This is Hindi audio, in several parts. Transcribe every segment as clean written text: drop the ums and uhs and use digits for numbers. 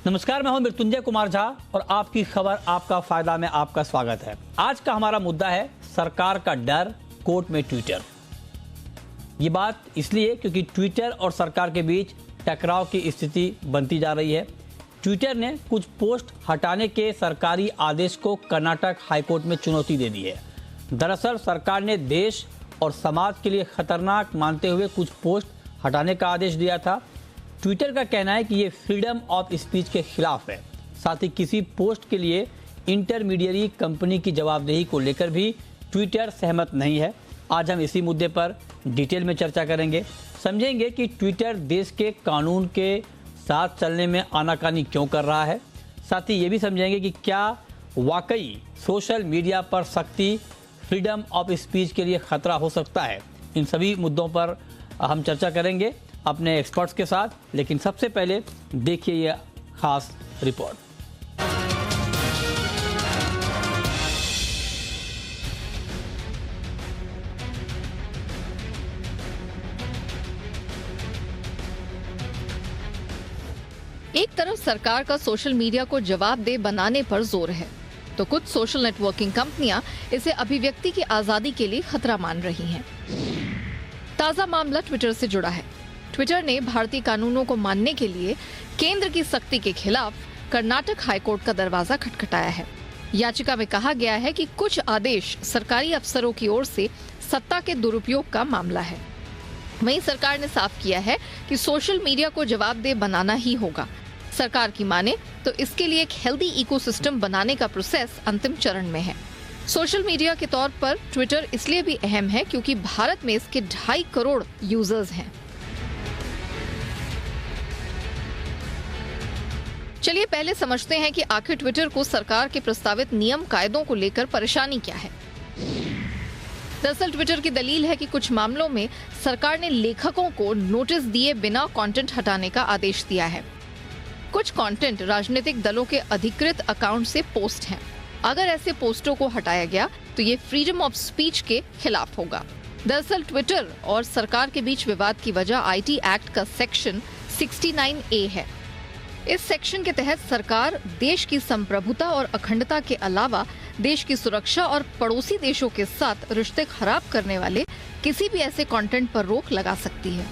नमस्कार, मैं हूं मृत्युंजय कुमार झा और आपकी खबर आपका फायदा में आपका स्वागत है। आज का हमारा मुद्दा है सरकार का डर, कोर्ट में ट्विटर। ये बात इसलिए क्योंकि ट्विटर और सरकार के बीच टकराव की स्थिति बनती जा रही है। ट्विटर ने कुछ पोस्ट हटाने के सरकारी आदेश को कर्नाटक हाईकोर्ट में चुनौती दे दी है। दरअसल सरकार ने देश और समाज के लिए खतरनाक मानते हुए कुछ पोस्ट हटाने का आदेश दिया था। ट्विटर का कहना है कि ये फ्रीडम ऑफ स्पीच के खिलाफ है। साथ ही किसी पोस्ट के लिए इंटरमीडियरी कंपनी की जवाबदेही को लेकर भी ट्विटर सहमत नहीं है। आज हम इसी मुद्दे पर डिटेल में चर्चा करेंगे, समझेंगे कि ट्विटर देश के कानून के साथ चलने में आनाकानी क्यों कर रहा है। साथ ही ये भी समझेंगे कि क्या वाकई सोशल मीडिया पर सख्ती फ्रीडम ऑफ स्पीच के लिए खतरा हो सकता है। इन सभी मुद्दों पर हम चर्चा करेंगे अपने एक्सपर्ट्स के साथ, लेकिन सबसे पहले देखिए ये खास रिपोर्ट। एक तरफ सरकार का सोशल मीडिया को जवाबदेह बनाने पर जोर है, तो कुछ सोशल नेटवर्किंग कंपनियां इसे अभिव्यक्ति की आजादी के लिए खतरा मान रही हैं। ताजा मामला ट्विटर से जुड़ा है। ट्विटर ने भारतीय कानूनों को मानने के लिए केंद्र की सख्ती के खिलाफ कर्नाटक हाईकोर्ट का दरवाजा खटखटाया है। याचिका में कहा गया है कि कुछ आदेश सरकारी अफसरों की ओर से सत्ता के दुरुपयोग का मामला है। वहीं सरकार ने साफ किया है कि सोशल मीडिया को जवाबदेह बनाना ही होगा। सरकार की माने तो इसके लिए एक हेल्दी इकोसिस्टम बनाने का प्रोसेस अंतिम चरण में है। सोशल मीडिया के तौर पर ट्विटर इसलिए भी अहम है क्योंकि भारत में इसके 2.5 करोड़ यूजर्स हैं। चलिए पहले समझते हैं कि आखिर ट्विटर को सरकार के प्रस्तावित नियम कायदों को लेकर परेशानी क्या है। दरअसल ट्विटर की दलील है कि कुछ मामलों में सरकार ने लेखकों को नोटिस दिए बिना कंटेंट हटाने का आदेश दिया है। कुछ कंटेंट राजनीतिक दलों के अधिकृत अकाउंट से पोस्ट हैं। अगर ऐसे पोस्टों को हटाया गया तो ये फ्रीडम ऑफ स्पीच के खिलाफ होगा। दरअसल ट्विटर और सरकार के बीच विवाद की वजह आईटी एक्ट का सेक्शन 69A है। इस सेक्शन के तहत सरकार देश की संप्रभुता और अखंडता के अलावा देश की सुरक्षा और पड़ोसी देशों के साथ रिश्ते खराब करने वाले किसी भी ऐसे कंटेंट पर रोक लगा सकती है।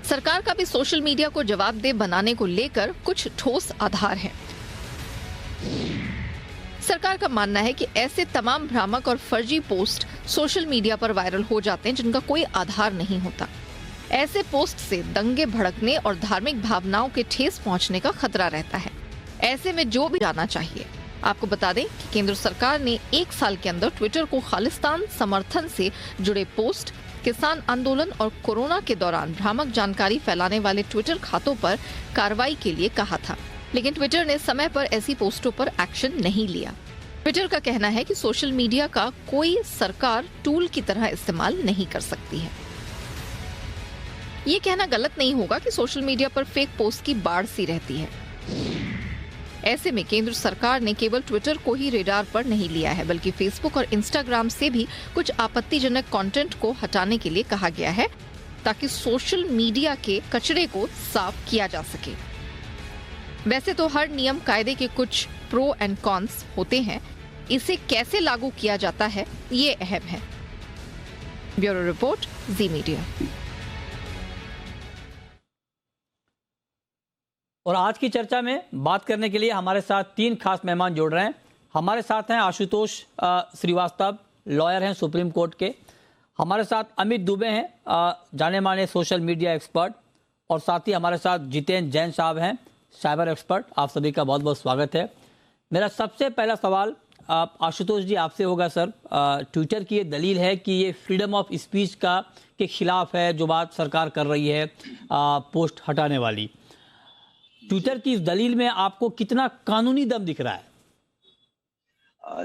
सरकार का भी सोशल मीडिया को जवाबदेह बनाने को लेकर कुछ ठोस आधार हैं। सरकार का मानना है कि ऐसे तमाम भ्रामक और फर्जी पोस्ट सोशल मीडिया पर वायरल हो जाते हैं जिनका कोई आधार नहीं होता। ऐसे पोस्ट से दंगे भड़कने और धार्मिक भावनाओं के ठेस पहुंचने का खतरा रहता है। ऐसे में जो भी जाना चाहिए। आपको बता दें कि केंद्र सरकार ने 1 साल के अंदर ट्विटर को खालिस्तान समर्थन से जुड़े पोस्ट, किसान आंदोलन और कोरोना के दौरान भ्रामक जानकारी फैलाने वाले ट्विटर खातों पर कार्रवाई के लिए कहा था, लेकिन ट्विटर ने समय पर ऐसी पोस्टों पर एक्शन नहीं लिया। ट्विटर का कहना है कि सोशल मीडिया का कोई सरकार टूल की तरह इस्तेमाल नहीं कर सकती है। ये कहना गलत नहीं होगा कि सोशल मीडिया पर फेक पोस्ट की बाढ़ सी रहती है। ऐसे में केंद्र सरकार ने केवल ट्विटर को ही रेडार पर नहीं लिया है, बल्कि फेसबुक और इंस्टाग्राम से भी कुछ आपत्तिजनक कंटेंट को हटाने के लिए कहा गया है, ताकि सोशल मीडिया के कचरे को साफ किया जा सके। वैसे तो हर नियम कायदे के कुछ प्रो एंड कॉन्स होते हैं, इसे कैसे लागू किया जाता है ये अहम है। ब्यूरो रिपोर्ट, जी मीडिया। और आज की चर्चा में बात करने के लिए हमारे साथ 3 खास मेहमान जुड़ रहे हैं। हमारे साथ हैं आशुतोष श्रीवास्तव, लॉयर हैं सुप्रीम कोर्ट के। हमारे साथ अमित दुबे हैं, जाने माने सोशल मीडिया एक्सपर्ट। और साथ ही हमारे साथ जितेंद्र जैन साहब हैं, साइबर एक्सपर्ट। आप सभी का बहुत बहुत स्वागत है। मेरा सबसे पहला सवाल आशुतोष जी आपसे होगा। सर, ट्विटर की ये दलील है कि ये फ्रीडम ऑफ स्पीच के खिलाफ है, जो बात सरकार कर रही है पोस्ट हटाने वाली। ट्विटर की इस दलील में आपको कितना कानूनी दम दिख रहा है?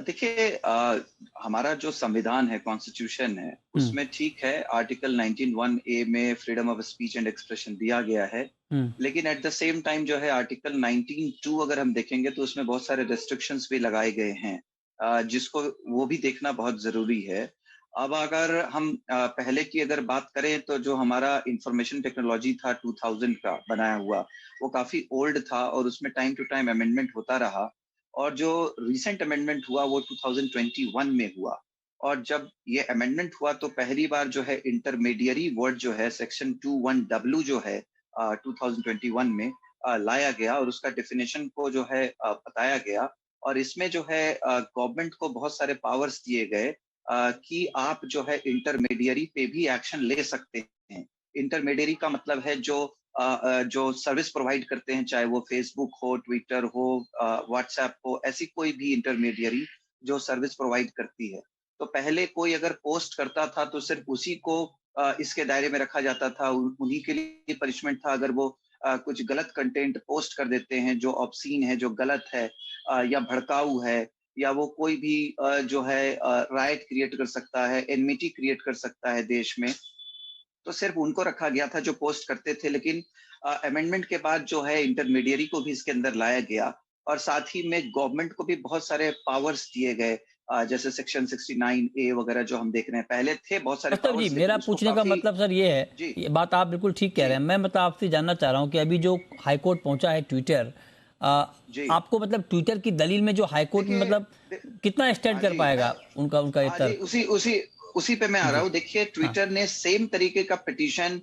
देखिए, हमारा जो संविधान है, कॉन्स्टिट्यूशन है, उसमें ठीक है आर्टिकल 19(1)A में freedom of speech and expression दिया गया है। लेकिन एट द सेम टाइम जो है आर्टिकल 19(2) अगर हम देखेंगे तो उसमें बहुत सारे रेस्ट्रिक्शंस भी लगाए गए हैं, जिसको वो भी देखना बहुत जरूरी है। अब अगर हम पहले की अगर बात करें तो जो हमारा इंफॉर्मेशन टेक्नोलॉजी था 2000 का बनाया हुआ, वो काफी ओल्ड था और उसमें टाइम टू टाइम अमेंडमेंट होता रहा। और जो रिसेंट अमेंडमेंट हुआ वो 2021 में हुआ। और जब ये अमेंडमेंट हुआ तो पहली बार जो है इंटरमीडियरी वर्ड जो है सेक्शन 21W जो है 2021 में लाया गया और उसका डेफिनेशन को जो है बताया गया। और इसमें जो है गवर्नमेंट को बहुत सारे पावर्स दिए गए कि आप जो है इंटरमीडियरी पे भी एक्शन ले सकते हैं। इंटरमीडियरी का मतलब है जो सर्विस प्रोवाइड करते हैं, चाहे वो फेसबुक हो, ट्विटर हो, व्हाट्सएप हो, ऐसी कोई भी इंटरमीडियरी जो सर्विस प्रोवाइड करती है। तो पहले कोई अगर पोस्ट करता था तो सिर्फ उसी को इसके दायरे में रखा जाता था, उन्हीं के लिए पनिशमेंट था अगर वो कुछ गलत कंटेंट पोस्ट कर देते हैं जो ऑब्सीन है, जो गलत है या भड़काऊ है, या वो कोई भी जो है राइट क्रिएट कर सकता है, एनमिटी क्रिएट कर सकता है देश में। तो सिर्फ उनको रखा गया था जो पोस्ट करते थे। लेकिन अमेंडमेंट के बाद जो है इंटरमीडियरी को भी इसके अंदर लाया गया और साथ ही में गवर्नमेंट को भी बहुत सारे पावर्स दिए गए, जैसे सेक्शन 69A वगैरह जो हम देख रहे हैं। पहले थे बहुत सारे मतलब जी, मेरा पूछने का मतलब सर ये है, ये बात आप बिल्कुल ठीक कह रहे हैं। मैं मतलब आपसे जानना चाह रहा हूं कि अभी जो हाईकोर्ट पहुंचा है ट्विटर, आपको मतलब ट्विटर की दलील में जो हाईकोर्ट में मतलब कितना स्टैंड कर पाएगा उनका ये तर्क? उसी पे मैं आ रहा हूँ। देखिए, ट्विटर ने सेम तरीके का पिटीशन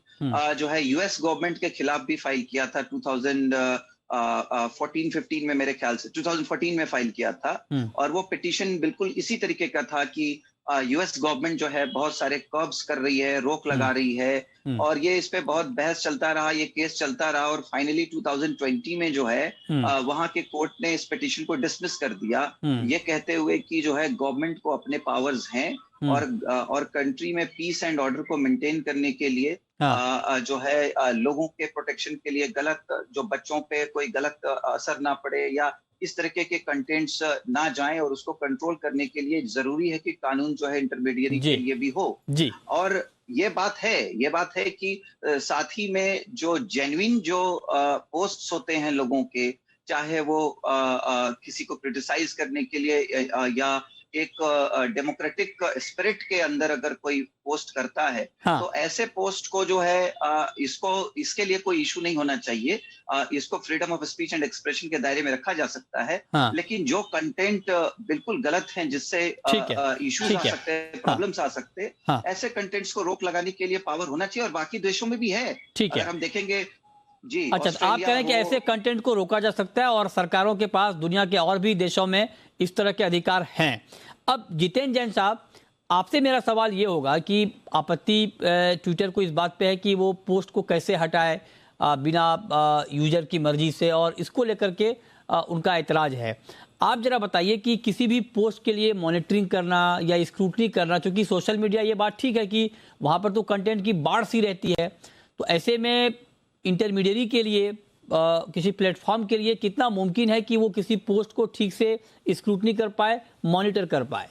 जो है यूएस गवर्नमेंट के खिलाफ भी फाइल किया था 2014-15 में, मेरे ख्याल से 2014 में फाइल किया था। और वो पिटीशन बिल्कुल इसी तरीके का था कि यूएस गवर्नमेंट जो है बहुत सारे कर्ब्स कर रही है, रोक लगा रही है और ये इस पे बहुत बहस चलता रहा, ये केस चलता रहा और फाइनली 2020 में जो है वहां के कोर्ट ने इस पिटीशन को डिसमिस कर दिया, ये कहते हुए कि जो है गवर्नमेंट को अपने पावर्स हैं और कंट्री में पीस एंड ऑर्डर को मेंटेन करने के लिए जो है लोगों के प्रोटेक्शन के लिए गलत, जो बच्चों पे कोई गलत असर ना पड़े या इस तरीके के कंटेंट्स ना जाएं और उसको कंट्रोल करने के लिए जरूरी है कि कानून जो है इंटरमीडियरी के लिए भी हो जी। और ये बात है कि साथ ही में जो जेन्युइन जो पोस्ट्स होते हैं लोगों के, चाहे वो किसी को क्रिटिसाइज करने के लिए या एक डेमोक्रेटिक स्पिरिट के अंदर अगर कोई पोस्ट करता है तो ऐसे पोस्ट को जो है इसके लिए कोई इशू नहीं होना चाहिए। इसको freedom of speech and expression के दायरे में रखा जा सकता है। लेकिन जो कंटेंट बिल्कुल गलत हैं, जिससे इश्यूज आ सकते हैं, प्रॉब्लम्स आ सकते हैं, ऐसे कंटेंट्स को रोक लगाने के लिए पावर होना चाहिए और बाकी देशों में भी है। अगर हम देखेंगे जी। अच्छा, आप कह रहे हैं कि ऐसे कंटेंट को रोका जा सकता है और सरकारों के पास दुनिया के और भी देशों में इस तरह के अधिकार हैं। अब जितेंद्र जैन साहब, आपसे मेरा सवाल ये होगा कि आपत्ति ट्विटर को इस बात पे है कि वो पोस्ट को कैसे हटाए बिना यूजर की मर्जी से, और इसको लेकर के उनका एतराज है। आप जरा बताइए कि किसी भी पोस्ट के लिए मॉनिटरिंग करना या स्क्रूटनी करना, चूंकि सोशल मीडिया, ये बात ठीक है कि वहाँ पर तो कंटेंट की बाढ़ सी रहती है, तो ऐसे में इंटरमीडियरी के लिए किसी प्लेटफॉर्म के लिए कितना मुमकिन है कि वो किसी पोस्ट को ठीक से स्क्रूटनी कर पाए, मॉनिटर कर पाए?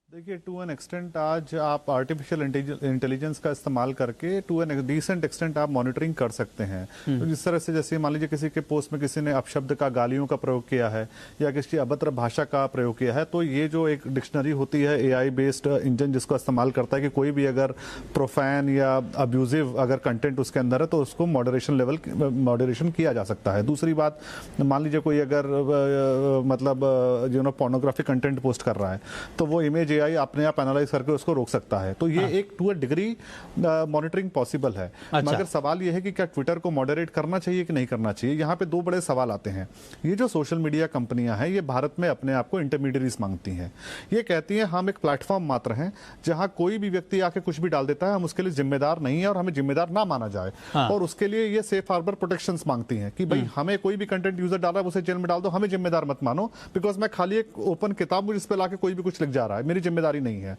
देखिए, टू एन एक्सटेंट आज आप आर्टिफिशियल इंटेलिजेंस का इस्तेमाल करके टू एन डिसेंट एक्सटेंट आप मॉनिटरिंग कर सकते हैं। तो जिस तरह से, जैसे मान लीजिए किसी के पोस्ट में किसी ने अपशब्द का, गालियों का प्रयोग किया है या किसी अभद्र भाषा का प्रयोग किया है, तो ये जो एक डिक्शनरी होती है एआई बेस्ड इंजन जिसको इस्तेमाल करता है कि कोई भी अगर प्रोफैन या अब्यूजिव अगर कंटेंट उसके अंदर है तो उसको मॉडरेशन किया जा सकता है। दूसरी बात, मान लीजिए कोई अगर मतलब पोर्नोग्राफिक कंटेंट पोस्ट कर रहा है तो वो इमेज अपने आप एनालाइज करके उसको रोक सकता है। तो ये एक to a degree monitoring possible है। मगर सवाल ये है कि क्या ट्विटर को मॉडरेट करना चाहिए कि नहीं करना चाहिए। यहाँ पे दो बड़े सवाल आते हैं। ये जो सोशल मीडिया कंपनियां हैं, ये भारत में अपने आप को इंटरमीडियरीज मांगती हैं। ये कहती हैं हम एक प्लेटफॉर्म मात्र हैं जहां कोई भी व्यक्ति आके कुछ भी डाल देता है, हम उसके लिए जिम्मेदार नहीं है और हमें जिम्मेदार ना माना जाए। और उसके लिए ये सेफ हार्बर प्रोटेक्शन मांगती हैं कि भाई हमें कोई भी कंटेंट यूजर डाल रहा है उसे जेल में डाल दो, हमें जिम्मेदार मत मानो, बिकॉज मैं खाली एक ओपन किताब हूं जिस पे लाके कोई भी कुछ लिख जा रहा है, मेरी जिम्मेदारी नहीं है।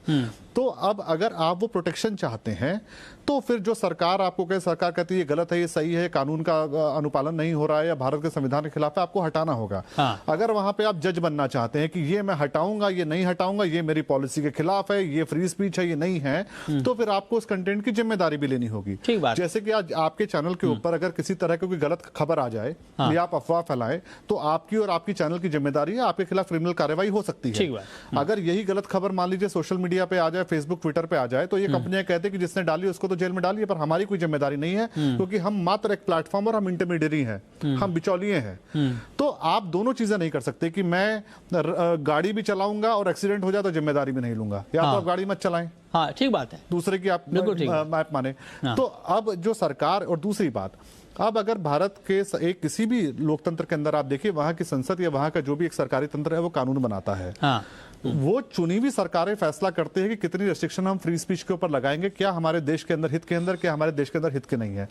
तो अब अगर आप वो प्रोटेक्शन चाहते हैं तो फिर जो सरकार आपको कहे, सरकार कहती है ये गलत है, ये सही है, कानून का अनुपालन नहीं हो रहा है या भारत के संविधान के खिलाफ है, आपको हटाना होगा। अगर वहां पे आप जज बनना चाहते हैं कि ये मैं हटाऊंगा, ये नहीं हटाऊंगा, ये मेरी पॉलिसी के खिलाफ है, ये फ्री स्पीच है, ये नहीं है, तो फिर आपको उस कंटेंट की जिम्मेदारी भी लेनी होगी। जैसे कि आज आपके चैनल के ऊपर अगर किसी तरह की कोई गलत खबर आ जाए या आप अफवाह फैलाएं तो आपकी और आपकी चैनल की जिम्मेदारी है, आपके खिलाफ क्रिमिनल कार्रवाई हो सकती है। अगर यही गलत खबर मान लीजिए सोशल मीडिया पे आ जाए, फेसबुक ट्विटर पे आ जाए, तो ये कंपनियां कहते हैं कि जिसने डाली उसको तो जेल में डालिए, पर हमारी कोई जिम्मेदारी नहीं है, क्योंकि हम मात्र एक प्लेटफॉर्म और हम इंटरमीडियरी हैं, हम बिचौलिए हैं। तो आप दोनों चीजें नहीं कर सकते कि मैं गाड़ी भी चलाऊंगा और एक्सीडेंट हो जाए तो जिम्मेदारी भी नहीं लूंगा, या तो आप गाड़ी मत चलाएं। हाँ, ठीक बात है, दूसरे की आप मैप माने। तो अब जो सरकार, और दूसरी बात, अब अगर भारत के एक किसी भी लोकतंत्र के अंदर आप देखिए, वहां की संसद या वहां का जो भी एक सरकारी तंत्र है वो कानून बनाता है। वो चुनी हुई सरकारें फैसला करते हैं कि कितनी रेस्ट्रिक्शन हम फ्री स्पीच के ऊपर लगाएंगे, क्या हमारे देश के अंदर हित के अंदर, क्या हमारे देश के अंदर हित के नहीं है।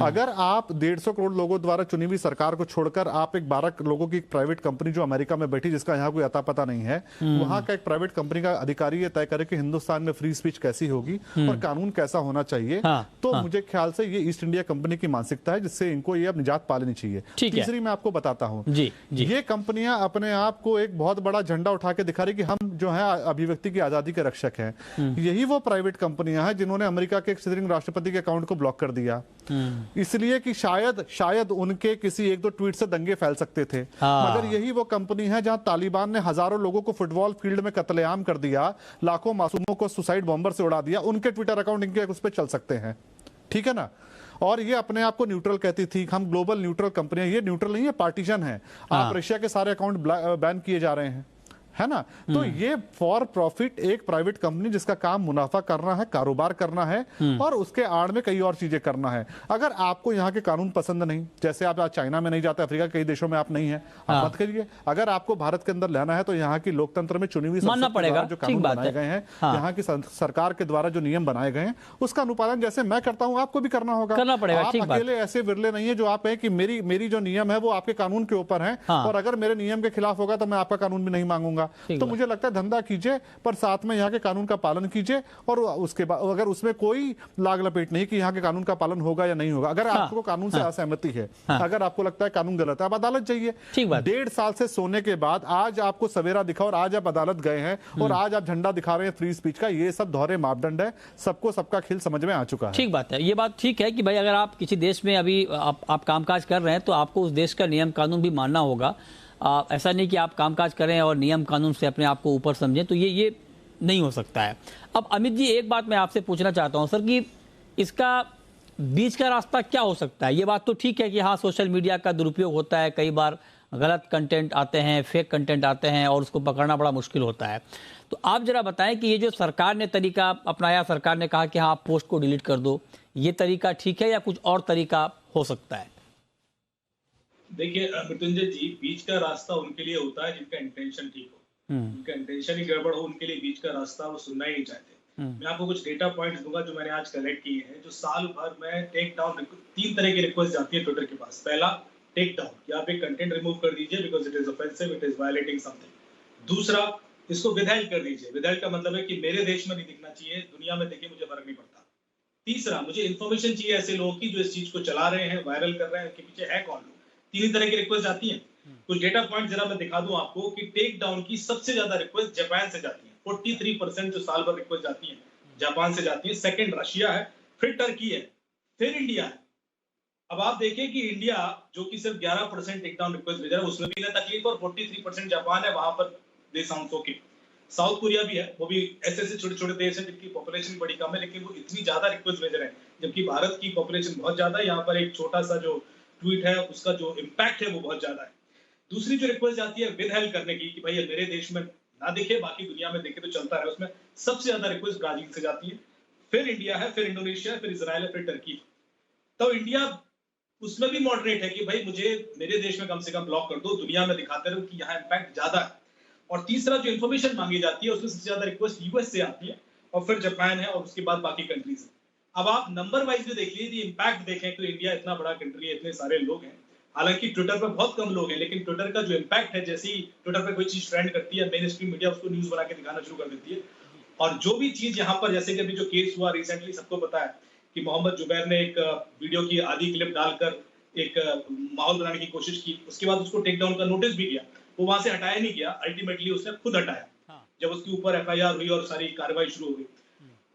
अगर आप 150 करोड़ लोगों द्वारा चुनी हुई सरकार को छोड़कर आप एक 12 लोगों की एक प्राइवेट कंपनी जो अमेरिका में बैठी, जिसका यहाँ कोई अता पता नहीं है, वहां का एक प्राइवेट कंपनी का अधिकारी ये तय करे कि हिंदुस्तान में फ्री स्पीच कैसी होगी और कानून कैसा होना चाहिए, तो मुझे ख्याल से ये ईस्ट इंडिया कंपनी की मानसिकता है, जिससे इनको ये अब निजात पा लेनी चाहिए। तीसरी मैं आपको बताता हूँ, ये कंपनियां अपने आप को एक बहुत बड़ा झंडा उठा के दिखा रही कि हम जो है अभिव्यक्ति की आजादी के रक्षक हैं। यही वो प्राइवेट कंपनियां हैं जिन्होंने अमेरिका के एक सिटिंग राष्ट्रपति के अकाउंट को ब्लॉक कर दिया, इसलिए कि शायद उनके किसी एक दो ट्वीट से दंगे फैल सकते थे। मगर यही वो कंपनी है जहां तालिबान ने हजारों लोगों को फुटबॉल फील्ड में कत्लेआम कर दिया, लाखों मासूमों को सुसाइड बॉम्बर से उड़ा दिया, उनके ट्विटर अकाउंट इनके उस पर चल सकते हैं, ठीक है ना। और ये अपने आप को न्यूट्रल कहती थी, हम ग्लोबल न्यूट्रल कंपनी है। ये न्यूट्रल नहीं है, पार्टीशन है। आप रशिया के सारे अकाउंट बैन किए जा रहे हैं, है ना। तो ये फॉर प्रॉफिट एक प्राइवेट कंपनी जिसका काम मुनाफा करना है, कारोबार करना है, और उसके आड़ में कई और चीजें करना है। अगर आपको यहाँ के कानून पसंद नहीं, जैसे आप आज चाइना में नहीं जाते, अफ्रीका के कई देशों में आप नहीं है, आप मत करिए। अगर आपको भारत के अंदर लेना है तो यहाँ की लोकतंत्र में चुनी हुई मानना पड़ेगा, जो कानून बनाए गए हैं, यहाँ की सरकार के द्वारा जो नियम बनाए गए हैं, उसका अनुपालन जैसे मैं करता हूँ आपको भी करना होगा। आप अकेले ऐसे विरले नहीं है जो आप है कि मेरी जो नियम है वो आपके कानून के ऊपर है, और अगर मेरे नियम के खिलाफ होगा तो मैं आपका कानून भी नहीं मांगूंगा। तो मुझे लगता है धंधा कीजिए, पर साथ में यहाँ के कानून का पालन कीजिए, और उसके बाद अगर उसमें कोई लाग लपेट नहीं कि यहाँ के कानून का पालन होगा या नहीं होगा। अगर आपको कानून से असहमति है, अगर आपको लगता है कानून गलत है, आप अदालत जाइए। 1.5 साल से सोने के बाद आज आपको सवेरा दिखा और आज आप अदालत गए हैं और आज आप झंडा दिखा रहे हैं फ्री स्पीच का। ये सब दोहरे मापदंड है, सबको सबका खेल समझ में आ चुका है। ठीक बात है, ये बात ठीक है कि भाई अगर आप किसी देश में अभी आप कामकाज कर रहे हैं तो आपको उस देश का नियम कानून भी मानना होगा। ऐसा नहीं कि आप कामकाज करें और नियम कानून से अपने आप को ऊपर समझें, तो ये नहीं हो सकता है। अब अमित जी, एक बात मैं आपसे पूछना चाहता हूं सर, कि इसका बीच का रास्ता क्या हो सकता है? ये बात तो ठीक है कि हाँ, सोशल मीडिया का दुरुपयोग होता है, कई बार गलत कंटेंट आते हैं, फेक कंटेंट आते हैं और उसको पकड़ना बड़ा मुश्किल होता है। तो आप जरा बताएं कि ये जो सरकार ने तरीका अपनाया, सरकार ने कहा कि हाँ आप पोस्ट को डिलीट कर दो, ये तरीका ठीक है या कुछ और तरीका हो सकता है? देखिए मृत्युंजय जी, बीच का रास्ता उनके लिए होता है जिनका इंटेंशन ठीक हो। उनका इंटेंशन ही गड़बड़ हो, उनके लिए बीच का रास्ता वो सुनना ही नहीं चाहते। मैं आपको कुछ डेटा पॉइंट्स दूंगा जो मैंने आज कलेक्ट किए हैं, जो साल भर में टेक डाउन 3 तरह की रिक्वेस्ट जाती है ट्विटर के पास। पहला, टेक डाउन, कि आप एक कंटेंट रिमूव कर दीजिए because it is offensive, it is violating something. दूसरा, इसको विदहेल्ड कर दीजिए। विदहेल्ड का मतलब है कि मेरे देश में नहीं दिखना चाहिए, दुनिया में देखे मुझे फर्क नहीं पड़ता। तीसरा, मुझे इन्फॉर्मेशन चाहिए ऐसे लोगों की जो इस चीज को चला रहे हैं, वायरल कर रहे हैं, उनके पीछे है कौन लोग। 3 तरह की रिक्वेस्ट आती हैं। कुछ डेटा पॉइंट जरा मैं दिखा दूं आपको कि टेक डाउन की सबसे ज्यादा रिक्वेस्ट जापान से जाती है। 43% जो साल भर रिक्वेस्ट जाती है जापान से जाती है। सेकंड रशिया है, फिर टर्की है, फिर इंडिया है। अब आप देखें कि इंडिया जो कि सिर्फ 11% टेक डाउन रिक्वेस्ट भेज रहा है, उसमें भी ना तकलीफ, और 43% जापान है, वहां पर दे साउंड्स ओके। साउथ कोरिया भी है, वो भी ऐसे छोटे छोटे देश है जिनकी पॉपुलेशन बड़ी कम है, लेकिन वो इतनी ज्यादा रिक्वेस्ट भेज रहे हैं, जबकि भारत की पॉपुलेशन बहुत ज्यादा है। यहाँ पर एक छोटा सा जो ट्वीट है उसका जो इम्पैक्ट है वो बहुत ज्यादा है। दूसरी जो रिक्वेस्ट जाती है विदहेल्ड करने की, कि भाई मेरे देश में ना दिखे, बाकी दुनिया में दिखे तो चलता है, उसमें सबसे ज्यादा रिक्वेस्ट ब्राजील से जाती है, फिर इंडिया है, फिर इंडोनेशिया, फिर इजराइल है, फिर टर्की। तो इंडिया उसमें भी मॉडरेट है कि भाई मुझे मेरे देश में कम से कम ब्लॉक कर दो, दुनिया में दिखाते रहो कि यहाँ इम्पैक्ट ज्यादा है। और तीसरा जो इन्फॉर्मेशन मांगी जाती है उसमें सबसे ज्यादा रिक्वेस्ट यूएस से आती है, और फिर जापान है, और उसके बाद बाकी कंट्रीज है। अब आप नंबर वाइज भी देख लीजिए, इम्पैक्ट देखें तो इंडिया इतना बड़ा कंट्री है, इतने सारे लोग हैं। हालांकि ट्विटर पर बहुत कम लोग हैं, लेकिन ट्विटर का जो इम्पैक्ट है, जैसे ही ट्विटर पर कोई चीज ट्रेंड करती है, मेन स्ट्रीम मीडिया उसको न्यूज बना के दिखाना शुरू कर देती है, और जो भी चीज यहाँ पर, जैसे कि अभी जो केस हुआ रिसेंटली, सबको पता है कि मोहम्मद जुबैर ने एक वीडियो की आधी क्लिप डालकर एक माहौल बनाने की कोशिश की, उसके बाद उसको टेक डाउन का नोटिस भी किया, वो वहां से हटाया नहीं गया, अल्टीमेटली उसने खुद हटाया जब उसके ऊपर एफआईआर हुई और सारी कार्रवाई शुरू हो गई।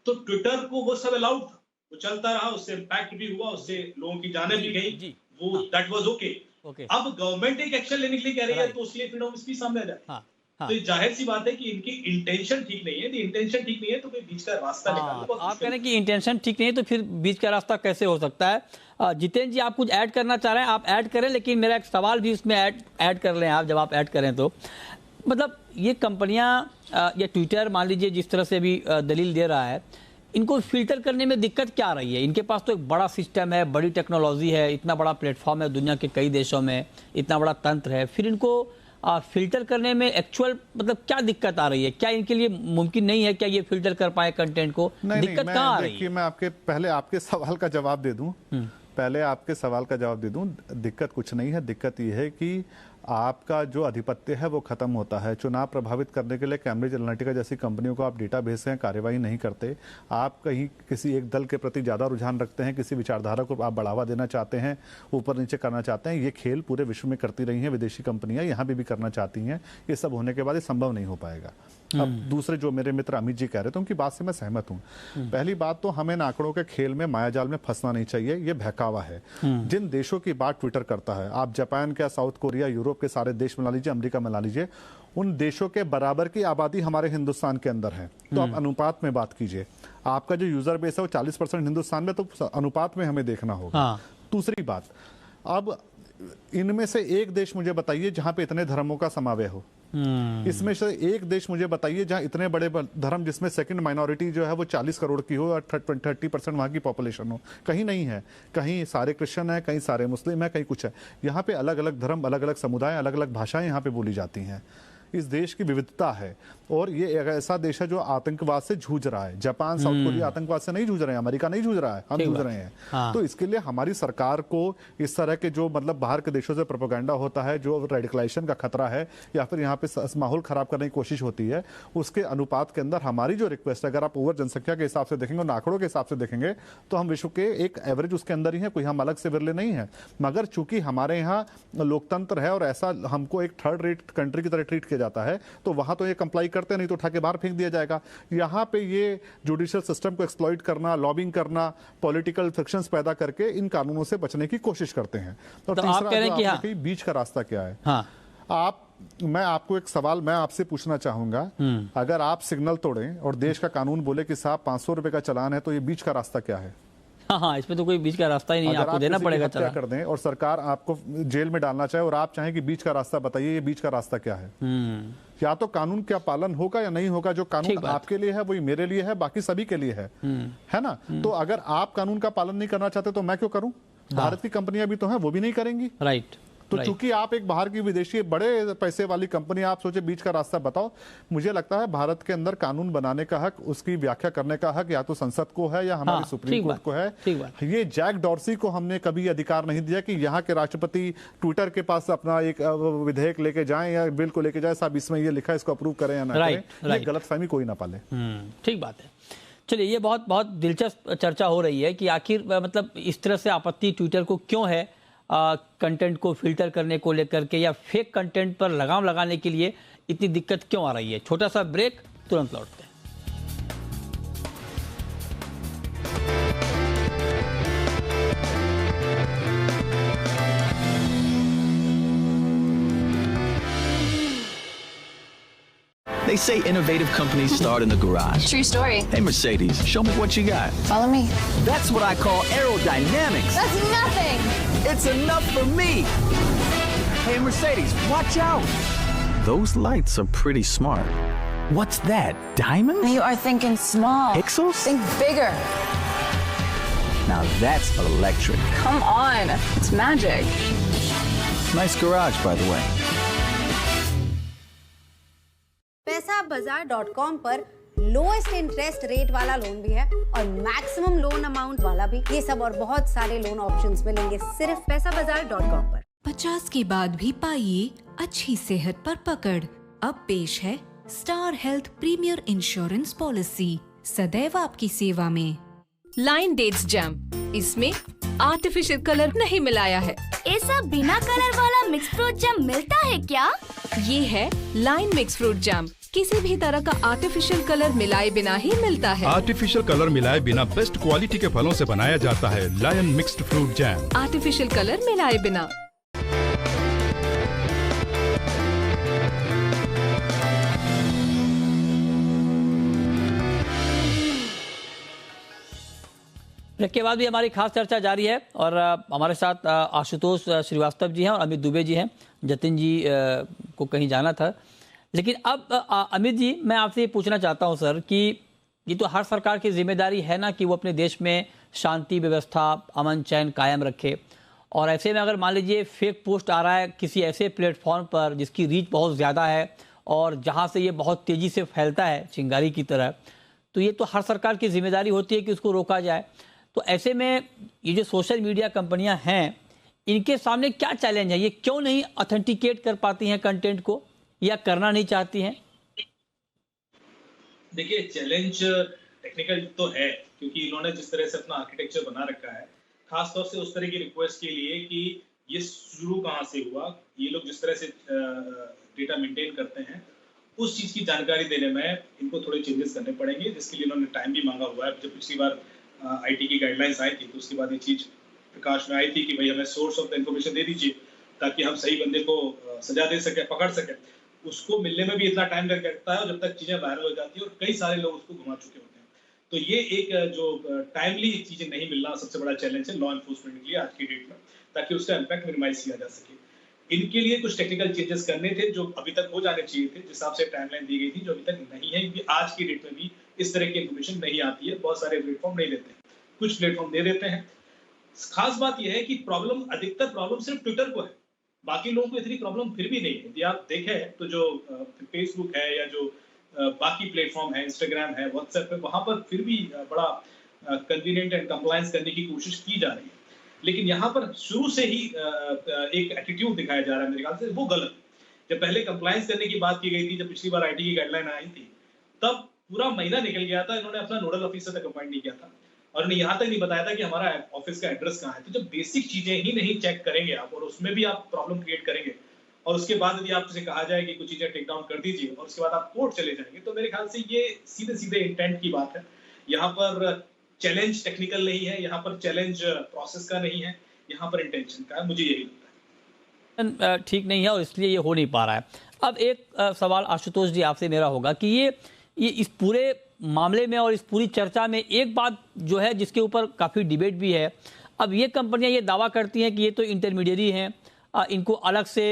तो ट्विटर को वो सब अलाउड था, वो चलता रहा, उससे इम्पैक्ट भी हुआ, उससे लोगों की जाने भी गई, वो दैट वाज ओके। अब गवर्नमेंट एक एक्शन लेने के लिए कह रही है, तो उसके फ्रीडम ऑफ स्पीच सामने आ जाए। तो ये जाहिर सी बात है कि इनकी इंटेंशन ठीक नहीं है। इंटेंशन ठीक नहीं है तो कोई बीच का रास्ता निकालना बहुत आप कह रहे हैं कि इंटेंशन ठीक नहीं है तो फिर बीच का रास्ता कैसे हो सकता है? जितेंद्र जी, आप कुछ ऐड करना चाह रहे हैं, आप ऐड करें, लेकिन मेरा एक सवाल भी इसमें ऐड कर लें आप, जब आप ऐड करें तो मतलब ये कंपनियां या ट्विटर मान लीजिए जिस तरह से अभी दलील दे रहा है, इनको फिल्टर करने में दिक्कत क्या आ रही है? इनके पास तो एक बड़ा सिस्टम है, बड़ी टेक्नोलॉजी है, इतना बड़ा प्लेटफॉर्म है दुनिया के कई देशों में, इतना बड़ा तंत्र है, फिर इनको फिल्टर करने में एक्चुअल मतलब क्या दिक्कत आ रही है? क्या इनके लिए मुमकिन नहीं है क्या ये फिल्टर कर पाए कंटेंट को? दिक्कत कहाँ आ रही है? मैं आपके सवाल का जवाब दे दूं। पहले आपके सवाल का जवाब दे दूं। दिक्कत कुछ नहीं है। दिक्कत यह है कि आपका जो अधिपत्य है वो खत्म होता है। चुनाव प्रभावित करने के लिए कैम्ब्रिज एनालिटिका जैसी कंपनियों को आप डेटाबेस से कार्यवाही नहीं करते। आप कहीं किसी एक दल के प्रति ज्यादा रुझान रखते हैं, किसी विचारधारा को आप बढ़ावा देना चाहते हैं, ऊपर नीचे करना चाहते हैं। ये खेल पूरे विश्व में करती रही हैं विदेशी कंपनियां, यहाँ भी करना चाहती हैं। ये सब होने के बाद ये संभव नहीं हो पाएगा। अब दूसरे जो मेरे मित्र अमित जी कह रहे थे उनकी बात से मैं सहमत हूँ। पहली बात तो हमें आंकड़ों के खेल में मायाजाल में फंसना नहीं चाहिए, ये बहकावा है। जिन देशों की बात ट्विटर करता है, आप जापान क्या, साउथ कोरिया, यूरोप के सारे देश में ला लीजिए, अमेरिका में ला लीजिए, उन देशों के बराबर की आबादी हमारे हिंदुस्तान के अंदर है। तो आप अनुपात में बात कीजिए। आपका जो यूजर बेस है वो 40% हिंदुस्तान में, तो अनुपात में हमें देखना होगा। दूसरी बात, अब इनमें से एक देश मुझे बताइए जहां पे इतने धर्मों का समावेश हो। इसमें से एक देश मुझे बताइए जहां इतने बड़े धर्म, जिसमें सेकंड माइनॉरिटी जो है वो 40 करोड़ की हो और 30% वहां की पॉपुलेशन हो। कहीं नहीं है। कहीं सारे क्रिश्चियन है, कहीं सारे मुस्लिम है, कहीं कुछ है। यहाँ पे अलग अलग धर्म, अलग अलग समुदाय, अलग अलग भाषाएं यहाँ पे बोली जाती हैं। इस देश की विविधता है और ये एक ऐसा देश है जो आतंकवाद से जूझ रहा है। जापान, साउथ कोरिया आतंकवाद से नहीं जूझ रहे हैं, अमेरिका नहीं जूझ रहा है, हम जूझ रहे हैं। तो इसके लिए हमारी सरकार को इस तरह के जो मतलब बाहर के देशों से प्रोपेगेंडा होता है, जो रेडिकलाइजेशन का खतरा है या फिर यहाँ पे माहौल खराब करने की कोशिश होती है, उसके अनुपात के अंदर हमारी जो रिक्वेस्ट है, अगर आप ओवर जनसंख्या के हिसाब से देखेंगे और आंकड़ों के हिसाब से देखेंगे तो हम विश्व के एक एवरेज उसके अंदर ही है, कोई हम अलग से विरले नहीं है। मगर चूंकि हमारे यहाँ लोकतंत्र है और ऐसा हमको एक थर्ड रेट कंट्री की तरह ट्रीट किया जाता है, तो वहां तो ये कंप्लाई करते नहीं तो उठा के बाहर फेंक दिया जाएगा। यहाँ पे ये जुडिशियल सिस्टम को एक्सप्लॉइट करना, लॉबिंग करना, पॉलिटिकल फ्रिक्शंस पैदा करके इन कानूनों से बचने की कोशिश करते हैं। तो आप कह रहे हैं कि बीच का रास्ता क्या है? मैं आपको एक सवाल मैं आपसे पूछना चाहूंगा, अगर आप सिग्नल तोड़ें और देश का कानून बोले कि साहब 500 रुपए का चालान है, तो ये बीच का रास्ता क्या है? हाँ, इसमें तो कोई बीच का रास्ता ही नहीं, आपको देना पड़ेगा चालान। कर दें और सरकार आपको जेल में डालना चाहे और आप चाहें कि बीच का रास्ता बताइए, ये बीच का रास्ता क्या है? या तो कानून का पालन होगा या नहीं होगा। जो कानून आपके लिए है वही मेरे लिए है, बाकी सभी के लिए है ना? तो अगर आप कानून का पालन नहीं करना चाहते तो मैं क्यों करूं? भारत की कंपनियां भी तो हैं, वो भी नहीं करेंगी। राइट। तो चूंकि आप एक बाहर की विदेशी बड़े पैसे वाली कंपनी, आप सोचे बीच का रास्ता बताओ। मुझे लगता है भारत के अंदर कानून बनाने का हक, उसकी व्याख्या करने का हक या तो संसद को है या हमारी सुप्रीम कोर्ट को है। ये जैक डॉर्सी को हमने कभी अधिकार नहीं दिया कि यहाँ के राष्ट्रपति ट्विटर के पास अपना एक विधेयक लेके जाएं या बिल को लेके जाए, साहब इसमें ये लिखा है, इसको अप्रूव करें या ना करें। ये गलतफहमी कोई ना पाले। ठीक बात है। चलिए, ये बहुत दिलचस्प चर्चा हो रही है कि आखिर मतलब इस तरह से आपत्ति ट्विटर को क्यों है कंटेंट को फिल्टर करने को लेकर के, या फेक कंटेंट पर लगाम लगाने के लिए इतनी दिक्कत क्यों आ रही है। छोटा सा ब्रेक, तुरंत लौटते हैं। They say innovative companies start in the garage. True story. Hey, Mercedes, show me what you got. Follow me. That's what I call aerodynamics. That's nothing. It's enough for me. Hey, Mercedes, watch out. Those lights are pretty smart. What's that, diamonds? You are thinking small. Pixels? Think bigger. Now that's electric. Come on. It's magic. Nice garage, by the way. पैसाबाजार.com पर लोएस्ट इंटरेस्ट रेट वाला लोन भी है और मैक्सिमम लोन अमाउंट वाला भी। ये सब और बहुत सारे लोन ऑप्शंस मिलेंगे सिर्फ पैसाबाजार.com पर। 50 के बाद भी पाइए अच्छी सेहत पर पकड़। अब पेश है star health premier insurance policy, सदैव आपकी सेवा में। लाइन डेट्स जैम, इसमें आर्टिफिशियल कलर नहीं मिलाया है। ऐसा बिना कलर वाला मिक्स फ्रूट जैम मिलता है क्या? ये है लाइन मिक्स फ्रूट जैम, किसी भी तरह का आर्टिफिशियल कलर मिलाए बिना ही मिलता है। आर्टिफिशियल कलर मिलाए बिना बेस्ट क्वालिटी के फलों से बनाया जाता है lion mixed fruit jam. Artificial colour मिलाए बिना। ब्रेक के बाद भी हमारी खास चर्चा जारी है और हमारे साथ आशुतोष श्रीवास्तव जी हैं और अमित दुबे जी हैं। जतिन जी को कहीं जाना था, लेकिन अब अमित जी, मैं आपसे ये पूछना चाहता हूं सर कि ये तो हर सरकार की जिम्मेदारी है ना कि वो अपने देश में शांति व्यवस्था, अमन चैन कायम रखे। और ऐसे में अगर मान लीजिए फेक पोस्ट आ रहा है किसी ऐसे प्लेटफॉर्म पर जिसकी रीच बहुत ज़्यादा है और जहाँ से ये बहुत तेज़ी से फैलता है चिंगारी की तरह, तो ये तो हर सरकार की जिम्मेदारी होती है कि उसको रोका जाए। तो ऐसे में ये जो सोशल मीडिया कंपनियां हैं, इनके सामने क्या चैलेंज है? ये क्यों नहीं ऑथेंटिकेट कर पाती हैं कंटेंट को, या करना नहीं चाहती हैं? देखिए, चैलेंज टेक्निकल तो है, क्योंकि इन्होंने जिस तरह से अपना आर्किटेक्चर बना रखा है, खासतौर से उस तरह की रिक्वेस्ट के लिए कि ये शुरू कहाँ से हुआ, ये लोग जिस तरह से डेटा मेंटेन करते हैं, उस चीज़ की जानकारी देने में इनको थोड़े चेंजेस करने पड़ेंगे, जिसके लिए इन्होंने टाइम भी मांगा हुआ है। जब पिछली बार आईटी की गाइडलाइंस आई थी तो उसके बाद ये चीज प्रकाश में आई थी कि भाई हमें सोर्स ऑफ द इंफॉर्मेशन दे दीजिए ताकि हम सही बंदे को सजा दे सके, पकड़ सके। उसको मिलने में भी इतना टाइम लगता है और जब तक चीजें वायरल हो जाती है और कई सारे लोग उसको घुमा चुके होते हैं। तो ये एक जो टाइमली चीजें नहीं मिलना सबसे बड़ा चैलेंज है लॉ एनफोर्समेंट के लिए आज की डेट में, ताकि उसका इम्पैक्ट मिनिमाइज किया जा सके। इनके लिए कुछ टेक्निकल चेंजेस करने थे जो अभी तक हो जाने चाहिए थे, जिस हिसाब से टाइमलाइन दी गई थी, जो अभी तक नहीं है, क्योंकि आज की डेट में भी इस तरह की इन्फॉर्मेशन नहीं आती है। बहुत सारे प्लेटफॉर्म नहीं देते, कुछ प्लेटफॉर्म दे देते हैं। खास बात यह है कि अधिकतर प्रॉब्लम सिर्फ ट्विटर को है, बाकी लोगों को इतनी प्रॉब्लम फिर भी नहीं है। यदि आप देखें तो जो फेसबुक है या जो बाकी प्लेटफॉर्म है, इंस्टाग्राम है, व्हाट्सएप है, वहां पर फिर भी बड़ा कन्वीनियंट एंड कंप्लायंस करने की कोशिश की जा रही है। लेकिन यहाँ पर शुरू से ही एक एटीट्यूड दिखाया जा रहा है, मेरे ख्याल से वो गलत है। जब पहले कंप्लायंस करने की बात की गई थी, जब पिछली बार आईटी की गाइडलाइन आई थी, तब पूरा महीना निकल गया था, इन्होंने अपना नोडल ऑफिसर तक अपॉइंट नहीं किया था और उन्हें यहाँ तक नहीं बताया था कि हमारा ऑफिस का एड्रेस कहाँ है। तो जब बेसिक चीजें ही नहीं चेक करेंगे आप और उसमें भी आप प्रॉब्लम क्रिएट करेंगे और उसके बाद यदि आपसे कहा जाए कि कुछ चीजें टेक डाउन कर दीजिए और उसके बाद आप कोर्ट चले जाएंगे, तो मेरे ख्याल से ये सीधे सीधे इंटेंट की बात है। यहाँ पर चैलेंज टेक्निकल नहीं है, यहाँ पर चैलेंज प्रोसेस का नहीं है, यहाँ पर इंटेंशन का है। मुझे यही लगता है ठीक नहीं है और इसलिए ये हो नहीं पा रहा है। अब एक सवाल आशुतोष जी आपसे मेरा होगा कि ये इस पूरे मामले में और इस पूरी चर्चा में एक बात जो है जिसके ऊपर काफ़ी डिबेट भी है, अब ये कंपनियां ये दावा करती हैं कि ये तो इंटरमीडियरी हैं, इनको अलग से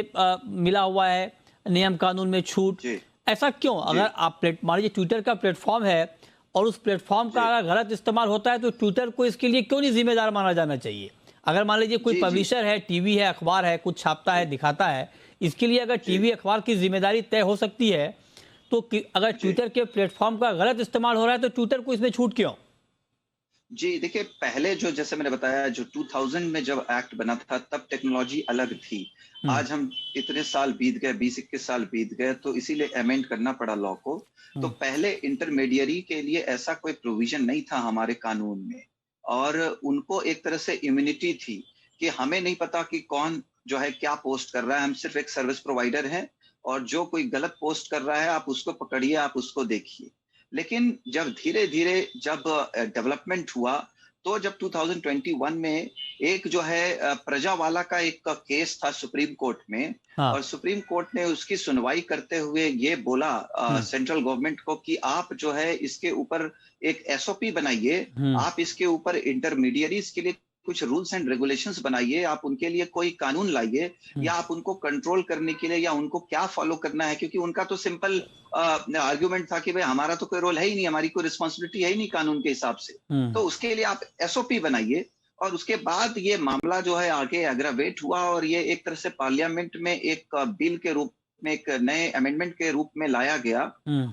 मिला हुआ है नियम कानून में छूट। ऐसा क्यों? अगर आप मान लीजिए ट्विटर का प्लेटफॉर्म है और उस प्लेटफॉर्म का अगर गलत इस्तेमाल होता है तो ट्विटर को इसके लिए क्यों नहीं जिम्मेदार माना जाना चाहिए? अगर मान लीजिए कोई पब्लिशर है, टीवी है, अखबार है, कुछ छापता है, दिखाता है, इसके लिए अगर टीवी अखबार की जिम्मेदारी तय हो सकती है, तो अगर ट्विटर के प्लेटफॉर्म का गलत इस्तेमाल हो रहा है तो ट्विटर को इसमें छूट क्यों? जी देखिए, पहले जो जैसे मैंने बताया जो 2000 में जब एक्ट बना था तब टेक्नोलॉजी अलग थी। आज हम इतने साल बीत गए, 20-21 साल बीत गए, तो इसीलिए अमेंड करना पड़ा लॉ को। तो पहले इंटरमीडियरी के लिए ऐसा कोई प्रोविजन नहीं था हमारे कानून में और उनको एक तरह से इम्यूनिटी थी कि हमें नहीं पता कि कौन जो है क्या पोस्ट कर रहा है, हम सिर्फ एक सर्विस प्रोवाइडर हैं और जो कोई गलत पोस्ट कर रहा है आप उसको पकड़िए, आप उसको देखिए। लेकिन जब धीरे धीरे जब डेवलपमेंट हुआ तो जब 2021 में एक जो है प्रजावाला का एक केस था सुप्रीम कोर्ट में, और सुप्रीम कोर्ट ने उसकी सुनवाई करते हुए ये बोला सेंट्रल गवर्नमेंट को कि आप जो है इसके ऊपर एक एसओपी बनाइए, आप इसके ऊपर इंटरमीडियरीज के लिए कुछ रूल्स एंड रेगुलेशंस बनाइए, आप उनके लिए कोई कानून लाइए या आप उनको कंट्रोल करने के लिए या उनको क्या फॉलो करना है, क्योंकि उनका तो सिंपल आर्ग्यूमेंट था कि भाई हमारा तो कोई रोल है ही नहीं, हमारी कोई रिस्पॉन्सिबिलिटी है ही नहीं कानून के हिसाब से, तो उसके लिए आप एसओपी बनाइए। और उसके बाद ये मामला जो है आगे एग्रावेट हुआ और ये एक तरह से पार्लियामेंट में एक बिल के रूप में, एक नए अमेंडमेंट के रूप में लाया गया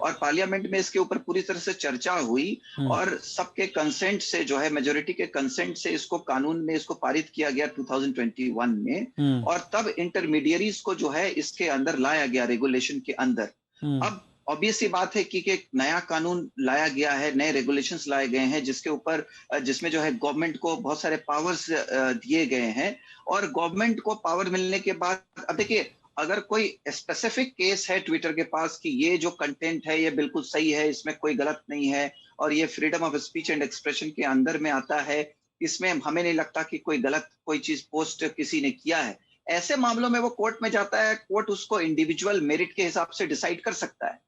और पार्लियामेंट में इसके ऊपर पूरी तरह से चर्चा हुई और सबके कंसेंट से जो है मेजोरिटी के कंसेंट से इसको कानून में इसको पारित किया गया 2021 में। और तब इंटरमीडियरीज को जो है इसके अंदर लाया गया रेगुलेशन के अंदर। अब ऑब्वियस सी बात है कि एक नया कानून लाया गया है, नए रेगुलेशंस लाए गए हैं जिसके ऊपर जिसमें जो है गवर्नमेंट को बहुत सारे पावर्स दिए गए हैं, और गवर्नमेंट को पावर मिलने के बाद अब देखिए अगर कोई स्पेसिफिक केस है ट्विटर के पास कि ये जो कंटेंट है ये बिल्कुल सही है, इसमें कोई गलत नहीं है और ये freedom of speech and expression के अंदर में आता है, इसमें हमें नहीं लगता कि कोई गलत कोई चीज पोस्ट किसी ने किया है, ऐसे मामलों में वो कोर्ट में जाता है, कोर्ट उसको इंडिविजुअल मेरिट के हिसाब से डिसाइड कर सकता है।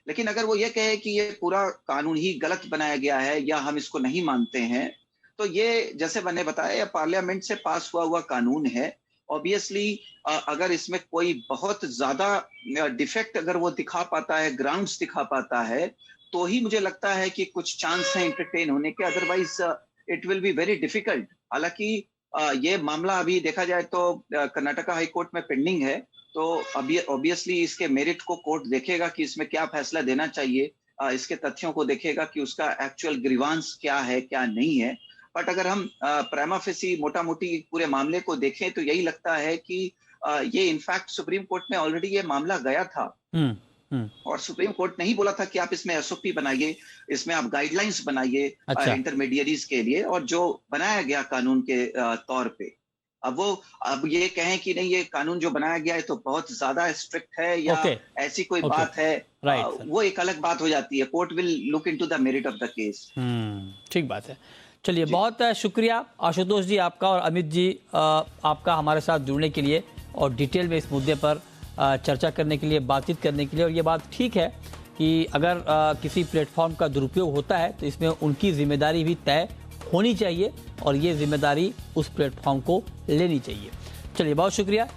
लेकिन अगर वो ये कहे कि ये पूरा कानून ही गलत बनाया गया है या हम इसको नहीं मानते हैं, तो ये जैसे मैंने बताया ये पार्लियामेंट से पास हुआ कानून है। ऑब्वियसली अगर इसमें कोई बहुत ज्यादा डिफेक्ट अगर वो दिखा पाता है, ग्राउंड्स दिखा पाता है, तो ही मुझे लगता है कि कुछ चांस है एंटरटेन होने के, otherwise it will be very difficult. हालांकि ये मामला अभी देखा जाए तो कर्नाटका हाई कोर्ट में पेंडिंग है, तो अभी ऑब्वियसली इसके मेरिट को कोर्ट देखेगा कि इसमें क्या फैसला देना चाहिए, इसके तथ्यों को देखेगा कि उसका एक्चुअल ग्रीवांस क्या है क्या नहीं है। बट अगर हम प्राइमा फेसी मोटा मोटी पूरे मामले को देखें तो यही लगता है कि ये इनफैक्ट सुप्रीम कोर्ट में ऑलरेडी ये मामला गया था और सुप्रीम कोर्ट ने ही बोला था कि आप इसमें एसओपी बनाइए, इसमें आप गाइडलाइंस बनाइए इंटरमीडियरीज के लिए, और जो बनाया गया कानून के तौर पे अब ये कहें कि नहीं ये कानून जो बनाया गया है तो बहुत ज्यादा स्ट्रिक्ट है या ऐसी कोई बात है, वो एक अलग बात हो जाती है। Court will look into the merit of the case. ठीक बात है। चलिए बहुत शुक्रिया आशुतोष जी आपका और अमित जी आपका हमारे साथ जुड़ने के लिए और डिटेल में इस मुद्दे पर चर्चा करने के लिए, बातचीत करने के लिए। और ये बात ठीक है कि अगर किसी प्लेटफॉर्म का दुरुपयोग होता है तो इसमें उनकी जिम्मेदारी भी तय होनी चाहिए और ये जिम्मेदारी उस प्लेटफॉर्म को लेनी चाहिए। चलिए बहुत शुक्रिया।